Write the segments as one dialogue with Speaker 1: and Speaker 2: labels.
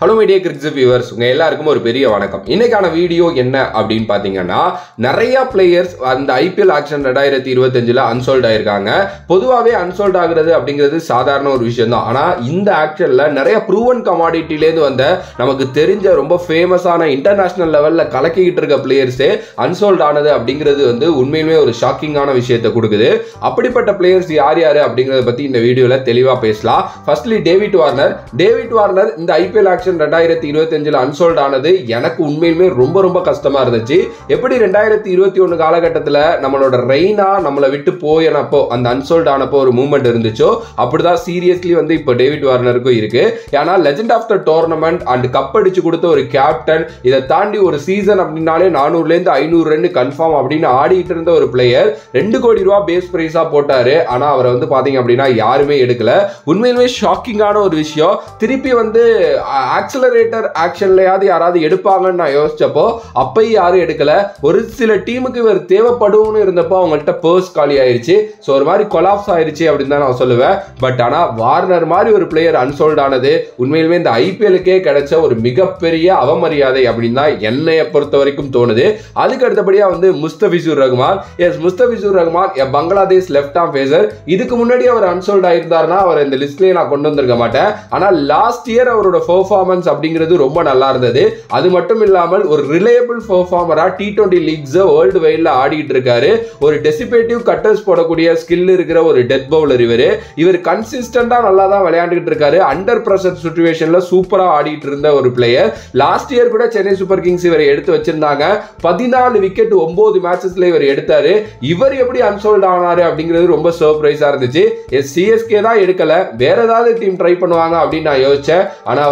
Speaker 1: Hello media cricket viewers, உங்கள் எல்லாருக்கும் ஒரு பெரிய வணக்கம். இன்னைக்கான வீடியோ என்ன அப்படின்னு பார்த்தீங்கன்னா, நிறைய பிளேயர்ஸ் அந்த ஐபிஎல் ஆக்ஷன் 2025 அன்சோல்ட் ஆயிருக்காங்க. பொதுவாகவே அன்சோல்ட் ஆகுறது அப்படிங்கிறது சாதாரண ஒரு விஷயம் தான். ஆனால் இந்த ஆக்ஷனில் நிறைய ப்ரூவன் கமாடிட்டிலேருந்து வந்த நமக்கு தெரிஞ்ச ரொம்ப ஃபேமஸான இன்டர்நேஷனல் லெவலில் கலக்கிக்கிட்டு இருக்க பிளேயர்ஸே அன்சோல்ட் ஆனது அப்படிங்கிறது உண்மையிலுமே ஒரு ஷாக்கிங்கான விஷயத்தை கொடுக்குது. அப்படிப்பட்ட பிளேயர்ஸ் யார் யார் அப்படிங்கிறத பற்றி இந்த வீடியோவில் தெளிவாக பேசலாம். ஃபர்ஸ்ட்லி டேவிட் வார்னர் இந்த ஐபிஎல் ஆக்ஷன் 2025 அன்சோல்ட் ஆனது எனக்கு உண்மையிலுமே ரொம்ப கஷ்டமா இருந்துச்சு. எப்படி 2021 காலகட்டத்தில் நம்மளோட ரெய்னா நம்மளை விட்டு போயனப்போ அந்த அன்சோல்ட் ஆனப்போ ஒரு மூவ்மெண்ட் இருந்துச்சோ, அப்படிதான் சீரியஸ்லி இப்போ டேவிட் வார்னருக்கும் இருக்கு. ஏன்னா legend of the tournament and cup அடிச்சு கொடுத்த ஒரு கேப்டன், இதை தாண்டி ஒரு சீசன் அப்படின்னாலே 400 500 ரன் கன்ஃபார்ம் அப்படின்னு ஆடிட்டு இருந்த ஒரு பிளேயர் 2 கோடி ரூபாய் பேஸ் பிரைஸா போட்டாரு. ஆனா அவரை பாத்தீங்க அப்படின்னா யாருமே எடுக்கல. உண்மையிலுமே ஷாக்கிங்கான ஒரு விஷயம். திருப்பி ஆக்சலரேட்டர் ஆக்ஷன்லயாவது யாராவது எடுப்பாங்கன்னு நான் யோசிச்சப்போ அப்பயும் யாரும் எடுக்கல. ஒரு சில டீமுக்கு இவர் தேவைப்படும்னு இருந்தப்போ அவங்கள்ட்ட பர்ஸ் காலி ஆயிருச்சு. ஸோ ஒரு மாதிரி கொலாப்ஸ் ஆயிருச்சு அப்படின்னு தான் நான் சொல்லுவேன். பட் ஆனால் வார்னர் மாதிரி ஒரு பிளேயர் அன்சோல்ட் ஆனது உண்மையிலுமே இந்த ஐபிஎலுக்கே கிடைச்ச ஒரு மிகப்பெரிய அவமரியாதை அப்படின்னு தான் என்னைய பொறுத்த வரைக்கும் தோணுது. அதுக்கு அடுத்தபடியா Mustafizur Rahman Bangladesh left arm pacer. இதுக்கு முன்னாடி அவர் அன்சோல்ட் ஆயிருந்தாருன்னா அவர் இந்த லிஸ்ட்லயே நான் கொண்டு வந்திருக்க மாட்டேன். ஆனால் லாஸ்ட் இயர் அவரோட பெர்ஃபார்மன்ஸ் அப்படிங்கிறது ரொம்ப நல்லா இருந்தது. அது மட்டும் இல்லாமல் ஒரு ரிலையபிள் பெர்ஃபார்மரா T20 லீக்ஸ் வேர்ல்டு வைட்ல ஆடிட்டு இருக்காரு. ஒரு டெசிபேட்டிவ் கட்டர்ஸ் போடக்கூடிய ஸ்கில் இருக்கிற ஒரு டெத் பவுலர் இவர் கன்சிஸ்டன்டா நல்லா தான் விளையாண்டுட்டு இருக்காரு. அண்டர் பிரஷர் சிச்சுவேஷன்ல சூப்பரா ஆடிட்டு இருந்த ஒரு பிளேயர். லாஸ்ட் இயர் கூட சென்னை சூப்பர் கிங்ஸ் இவரை எடுத்து வச்சிருந்தாங்க. 14 விக்கெட் 9 மேட்சஸ்ல இவர் எடுத்தாரு. இவர் எப்படி அன்சோல்ட் ஆனாரு அப்படிங்கிறது ரொம்ப சர்ப்ரைஸா இருந்துச்சு. சிஎஸ்கே தான் எடுக்கல, வேற ஏதாவது டீம் ட்ரை பண்ணுவாங்க அப்படின்னு நான் யோசிச்சேன். ஆனா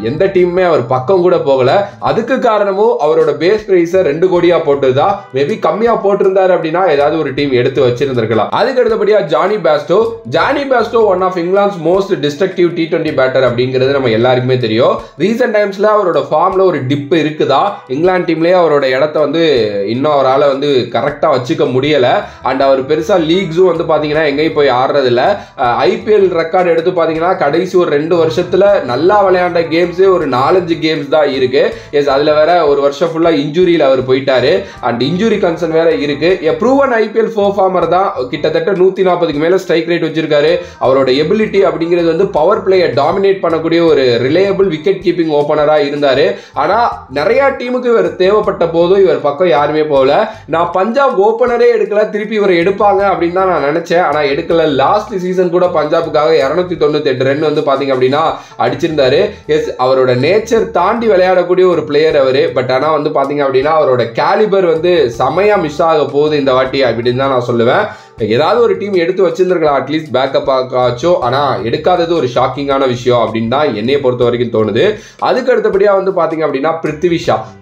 Speaker 1: எந்த டீமுமே அவர் பக்கம் கூட போகல. அதுக்கு காரணமும் அவரோட பேஸ் பிரைஸ் 2 கோடியா போட்டுதான். மேபி கம்மியா போட்டிருந்தாரு அப்படின்னா ஏதாவது ஒரு டீம் எடுத்து வச்சிருந்திருக்கலாம். அதுக்கு அடுத்தபடியா ஜானி பேஸ்டோ ஒன் ஆஃப் இங்கிலாந்து மோஸ்ட் டிஸ்ட்ரக்டிவ் T20 பேட்டர் அப்படிங்கிறது நம்ம எல்லாருக்குமே தெரியும். ரீசன்ட் டைம்ஸ்ல அவரோட ஃபார்ம்ல ஒரு டிப் இருக்குதா. இங்கிலாந்து டீம்லயே அவரோட இடத்த இன்னும் அவரால் கரெக்டா வச்சுக்க முடியல. அண்ட் அவர் பெருசா லீக்ஸும் பாத்தீங்கன்னா எங்கேயும் போய் ஆடுறது இல்ல. ஐபிஎல் ரெக்கார்டு எடுத்து பாத்தீங்கன்னா கடைசி ஒரு 2 வருஷத்துல நல்லா விளையாண்ட கேம்ஸே ஒரு 4-5 கேம்ஸ் தான் இருக்கு. எஸ், அதுல வேற ஒரு வருஷம் ஃபுல்லா இன்ஜுரியில அவர் போயிட்டாரு. அண்ட் இன்ஜுரி கன்சர்ன் வேற இருக்கு. ப்ரூவன் ஐபிஎல் பெர்ஃபார்மர் தான். கிட்டத்தட்ட 140க்கு மேல ஸ்ட்ரைக் ரேட் வச்சிருக்காரு. அவரோட எபிலிட்டி அப்படிங்கிறது பவர் பிளேயை டாமினேட் பண்ணக்கூடிய ஒரு ரிலையபிள் விக்கெட் கீப்பிங் ஓபனரா இருந்தாரு. ஆனா நிறைய டீமுக்கு இவர் தேவைப்பட்ட போதும் இவர் பக்கம் யாருமே போகல. நான் பஞ்சாப் ஓபனரே எடுக்கல, திருப்பி இவர் எடுப்பாங்க அப்படின்னு தான் நான் நினைச்சேன். ஆனா எடுக்கல. லாஸ்ட் சீசன் கூட பஞ்சாபுக்காக 298 ரன் பாத்தீங்க அப்படின்னா அடிச்சிருந்தாரு. எஸ், அவரோட நேச்சர் தாண்டி விளையாடக்கூடிய ஒரு பிளேயர் அவரு. பட் ஆனா பாத்தீங்க அப்படின்னா அவரோட கேலிபர் செமையா மிஸ் ஆக போகுது இந்த வாட்டி அப்படின்னு தான் நான் சொல்லுவேன். ஏதாவது ஒரு டீம் எடுத்து வச்சிருந்திருக்கலாம் அட்லீஸ்ட் பேக்கப் ஆச்சோ. ஆனா எடுக்காதது ஒரு ஷாக்கிங்கான விஷயம் அப்படின்னு தான் என்னைய பொறுத்த வரைக்கும் தோணுது. அதுக்கு அடுத்தபடியா பாத்தீங்க அப்படின்னா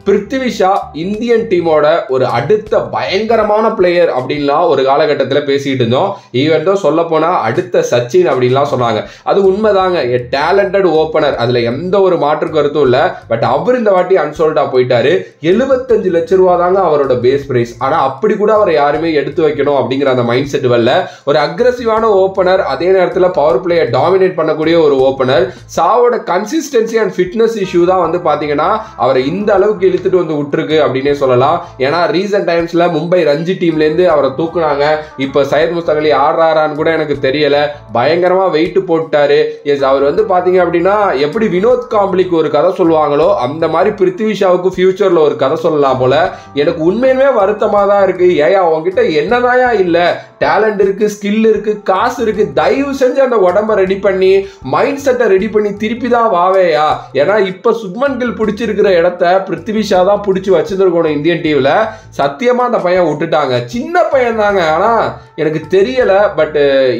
Speaker 1: பிருத்திவி ஷா இந்தியன் டீமோட ஒரு அடுத்த பயங்கரமான பிளேயர் அப்படின்லாம் ஒரு காலகட்டத்தில் பேசிட்டு இருந்தோம். ஈவன் சொல்ல போனா அடுத்த சச்சின் அப்படின்லாம் சொன்னாங்க. அது உண்மைதாங்க. டேலண்டட் ஓபனர், அதுல எந்த ஒரு மாற்று கருத்தும் இல்ல. பட் அவர் இந்த வாட்டி அன்சோல்டா போயிட்டாரு. 75 லட்சம் ரூபா தாங்க அவரோட பேஸ் பிரைஸ். ஆனா அப்படி கூட அவரை யாருமே எடுத்து வைக்கணும் அப்படிங்கிற அந்த மைண்ட் செட் வரல. ஒரு அக்ரெசிவான ஓபனர், அதே நேரத்தில் பவர் பிளேயை டாமினேட் பண்ணக்கூடிய ஒரு ஓபனர். சாவோட கன்சிஸ்டன்சி அண்ட் ஃபிட்னஸ் இஷ்யூ தான் பாத்தீங்கன்னா அவரை இந்த அளவுக்கு இழுத்துட்டு விட்டுருக்கு அப்படின்னே சொல்லலாம். ஏன்னா ரீசன்ட் டைம்ஸ்ல மும்பை ரஞ்சி டீம்ல இருந்து அவரை தூக்குனாங்க. இப்ப சையத் முஸ்தாக் அலி ஆடுறாரான்னு கூட எனக்கு தெரியல. பயங்கரமா வெயிட் போட்டாரு. எஸ், அவர் பாத்தீங்க அப்படின்னா எப்படி வினோத் காம்ப்ளிக்கு ஒரு கதை சொல்லுவாங்களோ அந்த மாதிரி பிருத்திவி ஷாவுக்கு ஃபியூச்சர்ல ஒரு கதை சொல்லலாம் போல. எனக்கு உண்மையிலுமே வருத்தமா தான் இருக்கு. ஏயா உங்ககிட்ட என்னதாயா இல்ல, டேலண்ட் இருக்கு, ஸ்கில் இருக்கு, காசு இருக்கு, தயவு செஞ்சு அந்த உடம்ப ரெடி பண்ணி மைண்ட் செட்டை ரெடி பண்ணி திருப்பி தான் வாவேயா. ஏன்னா இப்ப சுப்மன் கில் பிடிச்சிருக்கிற இடத்த பிருத்திவி ஷா தான் பிடிச்சி வச்சிருக்கணும் இந்தியன் டீம்ல. சத்தியமா அந்த பையன் விட்டுட்டாங்க. சின்ன பையன் தாங்க, ஆனா எனக்கு தெரியல. பட்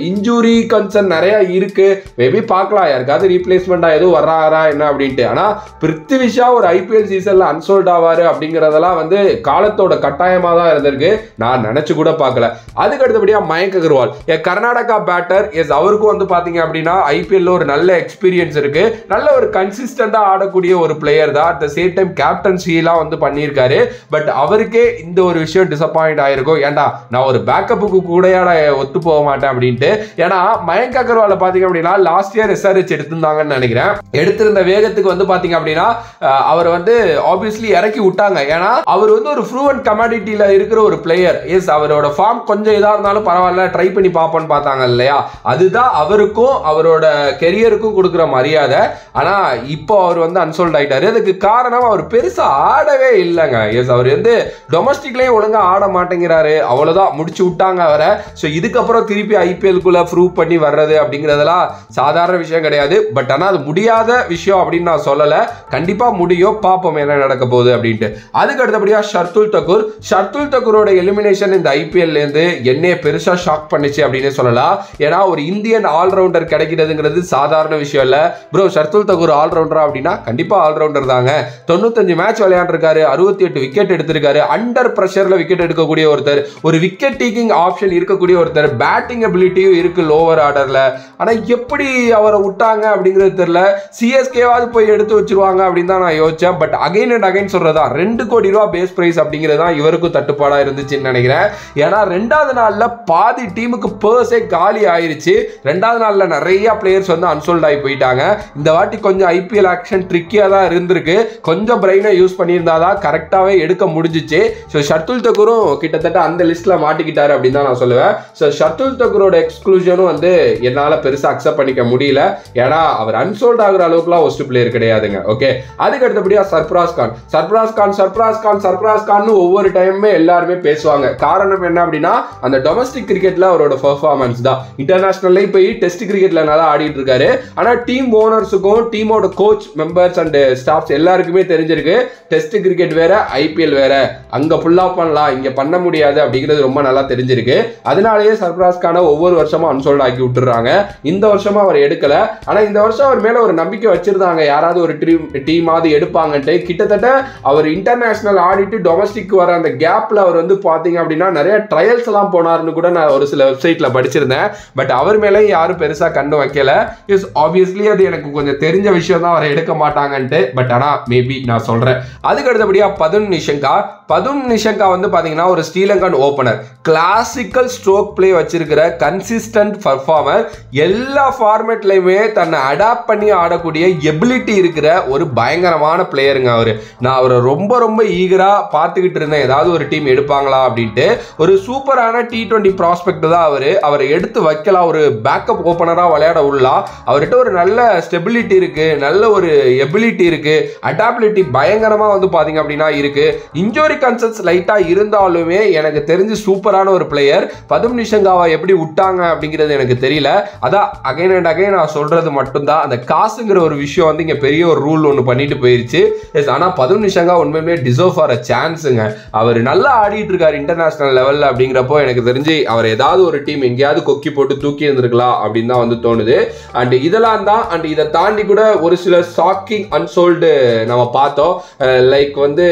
Speaker 1: இன்ஜூரி கன்சர்ன் நிறைய இருக்கு. மேபி பார்க்கலாம் யாருக்காவது ரீப்ளேஸ்மெண்டா எதுவும் வர்றாரா என்ன அப்படின்ட்டு. ஆனா பிருத்திவி ஷா ஒரு ஐபிஎல் சீசன்ல அன்சோல்ட் ஆவாரு அப்படிங்கறதெல்லாம் காலத்தோட கட்டாயமா தான் இருந்திருக்கு. நான் நினைச்சு கூட பார்க்கல. அதுக்கு அடுத்த அடுத்தபடியா மயங்க் அகர்வால் கர்நாடகா பேட்டர். அவருக்கும் வந்து பாத்தீங்க அப்படின்னா ஐபிஎல்ல ஒரு நல்ல எக்ஸ்பீரியன்ஸ் இருக்கு, நல்ல ஒரு கன்சிஸ்டண்டா ஆடக்கூடிய ஒரு பிளேயர் தான். அட் த சேம் டைம் கேப்டன்சிலாம் வந்து பண்ணியிருக்காரு. பட் அவருக்கே இந்த ஒரு விஷயம் டிசப்பாயிண்ட் ஆயிருக்கும், ஏன்டா நான் ஒரு பேக்கப்புக்கு கூட ஒத்து போக மாட்டேன் அப்படின்ட்டு. ஏன்னா மயங்க் அகர்வால் பாத்தீங்க அப்படின்னா லாஸ்ட் இயர் எஸ்ஆர்ஹெச் எடுத்திருந்தாங்கன்னு நினைக்கிறேன். எடுத்திருந்த வேகத்துக்கு வந்து பாத்தீங்க அப்படின்னா அவர் வந்து ஆப்வியஸ்லி இறக்கி விட்டாங்க. ஏன்னா அவர் வந்து ஒரு ப்ரூவன் கமாடிட்டியில இருக்கிற ஒரு பிளேயர். அவரோட ஃபார்ம் கொஞ்சம் இதா இருந்தாலும் பரவாயில்ல, ட்ரை பண்ணி பார்ப்போம்னு பார்த்தாங்க இல்லையா, அதுதான் அவருக்கும் அவரோட கெரியருக்கும் கொடுக்குற மரியாதை. ஆனா இப்போ அவர் வந்து அன்சோல்ட் ஆயிட்டாரு. அதுக்கு காரணம் அவர் பெருசா ஆடவே இல்லைங்க. அவர் வந்து டொமஸ்டிக்லயும் ஒழுங்கா ஆட மாட்டேங்கிறாரு, அவ்வளவுதான், முடிச்சு விட்டாங்க அவரை. ஸோ இதுக்கப்புறம் திருப்பி ஐபிஎல்குள்ள ப்ரூவ் பண்ணி வர்றது அப்படிங்கிறதெல்லாம் சாதாரண விஷயம் கிடையாது. பட் ஆனால் அது முடியாத விஷயம் அப்படின்னு நான் சொல்லலை, கண்டிப்பா முடியும், பார்ப்போம் என்ன நடக்க போகுது அப்படின்ட்டு. அதுக்கு அடுத்தபடியா ஷர்துல் தக்கூர். ஷர்துல் தக்கூரோட எலிமினேஷன் இந்த ஐபிஎல்ல இருந்து என்னைய பெருசா ஷாக் பண்ணிச்சு அப்படின்னு சொல்லலாம். ஏன்னா ஒரு இந்தியன் ஆல்ரவுண்டர் கிடைக்கிறதுங்கிறது சாதாரண விஷயம் இல்ல. ப்ரோ ஷர்துல் தக்கூர் ஆல்ரவுண்டரா அப்படின்னா கண்டிப்பா ஆல்ரவுண்டர் தாங்க. 95 மேட்ச் விளையாண்டிருக்காரு, 68 விக்கெட் எடுத்திருக்காரு, அண்டர் பிரஷர்ல விக்கெட் எடுக்கக்கூடிய ஒருத்தர், ஒரு விக்கெட் டேக்கிங் ஆப்ஷன் இருக்கக்கூடிய ஒருத்தர், பேட்டிங் அபிலிட்டியும் இருக்கு லோவர் ஆர்டர்ல. ஆனா எப்படி அவரை விட்டாங்க அப்படிங்கிறது தெரியல. சிஎஸ்கேவாவது போய் எடுத்து வச்சிருவாங்க அப்படின்னு தான் நான் யோசிச்சேன். பட் அகைன் அண்ட் அகைன் சொல்றதா 2 கோடி ரூபாய் பேஸ் பிரைஸ் அப்படிங்கிறது தான் இவருக்கும் தட்டுப்பாடா இருந்துச்சுன்னு நினைக்கிறேன். ஏன்னா 2வது நாள்ல பாதி டீமுக்கு பர்ஸே காலி ஆயிருச்சு. 2வது நாள்ல நிறைய பிளேயர்ஸ் வந்து அன்சோல்ட் ஆகி போயிட்டாங்க. இந்த வாட்டி கொஞ்சம் ஐபிஎல் ஆக்ஷன் ட்ரிக்கியா தான் இருந்திருக்கு, கொஞ்சம் பிரெயினை யூஸ் பண்ணியிருந்தாதான் கரெக்டாவே எடுக்க முடிஞ்சிச்சு. ஸோ ஷர்துல் தக்கூரும் கிட்டத்தட்ட அந்த லிஸ்ட்ல மாட்டிக்கிட்டாரு அப்படின்னு தான் நான் சொல்லுவேன். ஸோ ஷர்துல் தக்கூரோட எக்ஸ்க்ளூஷனும் வந்து என்னால் பெருசாக அக்செப்ட் பண்ணிக்க முடியல. ஏன்னா அவர் அன்சோல்ட் ஆகுற அளவுக்குலாம் ஒஸ்ட் பிளேயர் கிடையாதுங்க. ஓகே, அதுக்கு அடுத்தபடியா சர்ஃப்ராஸ் கான். சர்ஃப்ராஸ் கான் ஒவ்வொரு டைமுமே எல்லாருமே பேசுவாங்க. காரணம் என்ன அப்படின்னா அந்த டொமஸ்டிக் கிரிக்கெட்ல அவரோட பெர்ஃபார்மன்ஸ் தான். இன்டர்நேஷனல்ல போய் டெஸ்ட் கிரிக்கெட்ல நல்லா ஆடிட்டு இருக்காரு. ஆனா டீம் ஓனர்ஸுக்கும் டீமோட கோச் மெம்பர்ஸ் அண்ட் ஸ்டாஃப்ஸ் எல்லாருக்குமே தெரிஞ்சிருக்கு, டெஸ்ட் கிரிக்கெட் வேற ஐபிஎல் வேற, அங்க ஃபுல்லா பண்ணலாம், இங்க பண்ண முடியாது அப்படிங்கிறது ரொம்ப நல்லா தெரிஞ்சிருக்கு. அதனாலேயே சர்ஃப்ராஸ் கானை ஒவ்வொரு வருஷமும் அன்சோல்ட் ஆக்கி விட்டுறாங்க. இந்த வருஷமா அவர் எடுக்கல. ஆனா இந்த வருஷம் அவர் மேல ஒரு நம்பிக்கை வச்சிருந்தாங்க, யாராவது ஒரு டீமாவது எடுப்பாங்கன்ட்டு. கிட்டத்தட்ட அவர் இன்டர்நேஷனல் ஆடிட்டு டொமஸ்டிக் வர அந்த கேப்ல அவர் வந்து பாத்தீங்க அப்படின்னா நிறைய ட்ரையல்ஸ் எல்லாம் போனாருன்னு கூட நான் ஒரு சில வெப்சைட்ல படிச்சிருந்தேன். பட் அவர் மேலே யாரும் பெருசா கண்டு வைக்கல. ஆப்வியஸ்லி அது எனக்கு கொஞ்சம் தெரிஞ்ச விஷயம் தான், அவரை எடுக்க மாட்டாங்கன்ட்டு. பட் ஆனா மேபி நான் சொல்றேன். அதுக்கு அடுத்தபடியா பதுன் நிஷங்கா வந்து பாத்தீங்கன்னா ஒரு Sri Lankan opener, classical stroke play வச்சிருக்கிற கன்சிஸ்டன்ட் பர்ஃபார்மர், எல்லா ஃபார்மேட்லயுமே தன்னை அடாப்ட் பண்ணி ஆடக்கூடிய எபிலிட்டி இருக்கிற ஒரு பயங்கரமான பிளேயருங்க அவரு. நான் அவரை ரொம்ப ரொம்ப ஈகரா பார்த்துக்கிட்டு இருந்தேன், ஏதாவது ஒரு டீம் எடுப்பாங்களா அப்படின்ட்டு. ஒரு சூப்பரான T20 ப்ராஸ்பெக்ட் தான் அவரை எடுத்து வைக்கலாம், ஒரு பேக்கப் ஓபனரா விளையாட உள்ளா. அவர்கிட்ட ஒரு நல்ல ஸ்டெபிலிட்டி இருக்கு, நல்ல ஒரு எபிலிட்டி இருக்கு, அடாபிலிட்டி பயங்கரமா வந்து பாத்தீங்க அப்படின்னா இருக்கு. இன்ஜுரி கன்சர்ன்ஸ் லைட்டா இருந்தாலுமே எனக்கு தெரிஞ்சு சூப்பரான ஒரு பிளேயர். பதுன் நிஷங்காவை எப்படி விட்டாங்க அப்படிங்கிறது எனக்கு தெரியல. அதான் அகைன் அண்ட் அகைன் நான் சொல்றது மட்டும்தான், அந்த காசுங்கிற ஒரு விஷயம் வந்து இங்க பெரிய ஒரு ரூல் ஒன்று பண்ணிட்டு போயிருச்சு. ஆனா பதுன் நிஷங்கா உண்மையுமே டிசர்வ் ஃபார் அ சான்ஸுங்க. அவர் நல்லா ஆடிட்டு இருக்காரு இன்டர்நேஷனல் லெவல்ல அப்படிங்கிறப்போ எனக்கு தெரிஞ்சு அவர் ஏதாவது ஒரு டீம் எங்கேயாவது கொக்கி போட்டு தூக்கி இருந்திருக்கலாம் அப்படின்னு தான் வந்து தோணுது. அண்ட் இதெல்லாம் தான். அண்ட் இதை தாண்டி கூட ஒரு சில ஷாக்கிங் அன்சோல்டு நம்ம பார்த்தோம். லைக் வந்து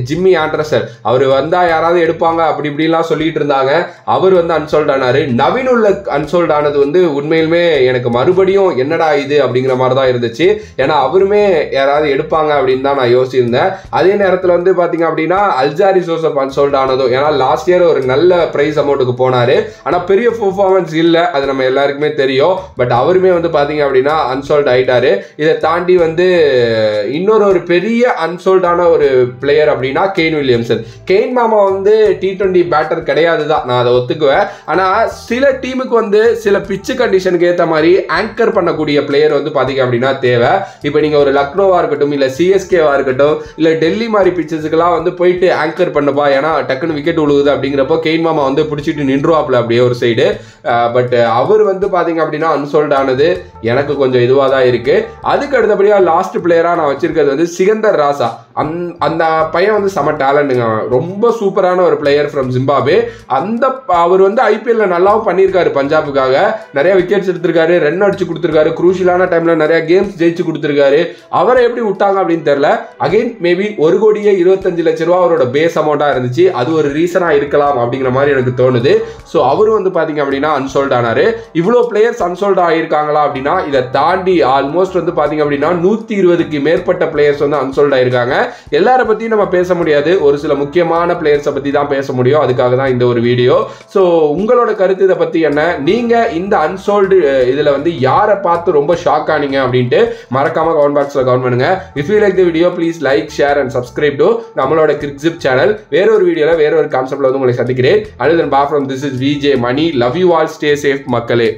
Speaker 1: ஜிம்மி ஆண்டர்சன், அவர் வந்தா யாராவது எடுப்பாங்க அப்படி இப்படிலாம் சொல்லிட்டு இருந்தாங்க. அவர் வந்து அன்சோல்ட் ஆனாரு. நவீன் உள்ள அன்சோல்ட் ஆனது வந்து உண்மையிலுமே எனக்கு மறுபடியும் என்னடா இது அப்படிங்கிற மாதிரி தான் இருந்துச்சு. ஏன்னா அவருமே யாராவது எடுப்பாங்க அப்படின்னு தான் நான் யோசிச்சிருந்தேன். அதே நேரத்தில் வந்து பாத்தீங்க அப்படின்னா அல்ஜாரி ஜோசப் அன்சோல்ட் ஆனதும், ஏன்னா லாஸ்ட் இயர் ஒரு நல்ல பிரைஸ் அமௌண்ட்டுக்கு போனாரு, ஆனா பெரிய பெர்ஃபார்மன்ஸ் இல்ல, அது நம்ம எல்லாருக்குமே தெரியும். பட் அவருமே வந்து பாத்தீங்க அப்படின்னா அன்சோல்ட் ஆயிட்டாரு. இதை தாண்டி வந்து இன்னொரு ஒரு பெரிய அன்சோல்டான ஒரு பிளேயர் அப்படின்னா கெயின் வில்லியம்சன். கெயின் மாமா வந்து T20 பேட்டர் கிடையாது தான், நான் அதை ஒத்துக்குவேன். ஆனா சில டீமுக்கு வந்து சில பிச்சு கண்டிஷனுக்கு ஏற்ற மாதிரி ஆங்கர் பண்ணக்கூடிய பிளேயர் வந்து பாத்தீங்க அப்படின்னா தேவை. இப்போ நீங்க ஒரு லக்னோவா இருக்கட்டும், இல்ல சிஎஸ்கேவா இருக்கட்டும், இல்ல டெல்லி மாதிரி பிச்சஸ்க்குலாம் வந்து போயிட்டு ஆங்கர் பண்ணப்பா, ஏன்னா டக்குன்னு விக்கெட் விழுகுது அப்படிங்கிறப்போ கெயின் மாமா வந்து பிடிச்சிட்டு நின்றுவாப்ல அப்படியே ஒரு சைடு. பட் அவர் வந்து பாத்தீங்க அப்படின்னா அன்சோல்ட் ஆனது எனக்கு கொஞ்சம் இதுவாக தான் இருக்கு. அதுக்கு அடுத்தபடியா லாஸ்ட் பிளேயரா நான் வச்சிருக்கிறது வந்து சிகந்தர் ராசா. அந்த பையன் வந்து செம டேலண்ட்டுங்க, ரொம்ப சூப்பரான ஒரு பிளேயர் ஃப்ரம் ஜிம்பாப்வே. அவர் வந்து ஐபிஎல்ல நல்லாவும் பண்ணியிருக்காரு, பஞ்சாபுக்காக நிறைய விக்கெட்ஸ் எடுத்திருக்காரு, ரன் அடிச்சு கொடுத்துருக்காரு, குரூஷியலான டைம்ல நிறைய கேம்ஸ் ஜெயிச்சு கொடுத்துருக்காரு. அவரை எப்படி விட்டாங்க அப்படின்னு தெரியல. அகைன் மேபி 1,25,00,000 அவரோட பேஸ் அமௌண்டா இருந்துச்சு, அது ஒரு ரீசனா இருக்கலாம் அப்படிங்கிற மாதிரி எனக்கு தோணுது. ஸோ அவரு வந்து பாத்தீங்க அப்படின்னா அன்சோல்ட் ஆனாரு. இவ்வளோ பிளேயர்ஸ் அன்சோல்ட் ஆயிருக்காங்களா அப்படின்னா இதை தாண்டி ஆல்மோஸ்ட் வந்து பாத்தீங்க அப்படின்னா 120க்கு மேற்பட்ட பிளேயர்ஸ் வந்து அன்சோல்ட் ஆயிருக்காங்க. எல்லார பத்தியும் நம்ம பேச முடியாது, ஒரு சில முக்கியமான பிளேயர்ஸை பத்தி தான் பேச முடியும். அதுக்காக தான் இந்த ஒரு வீடியோ. ஸோ உங்களோட கருத்து இதை பத்தி என்ன? நீங்க இந்த அன்சோல்டு இதுல வந்து யாரை பார்த்து ரொம்ப ஷாக் ஆனீங்க அப்படின்ட்டு மறக்காம கமெண்ட் பாக்ஸ்ல கமெண்ட் பண்ணுங்க. If you like the video please like, share and subscribe to நம்மளோட கிரிக்ஸிப் சேனல். வேற ஒரு வீடியோல வேற ஒரு கான்செப்ட்ல வந்து உங்களை சந்திக்கிறேன். Other than bar from this is VJ Money. Love you all. Stay safe மக்களே.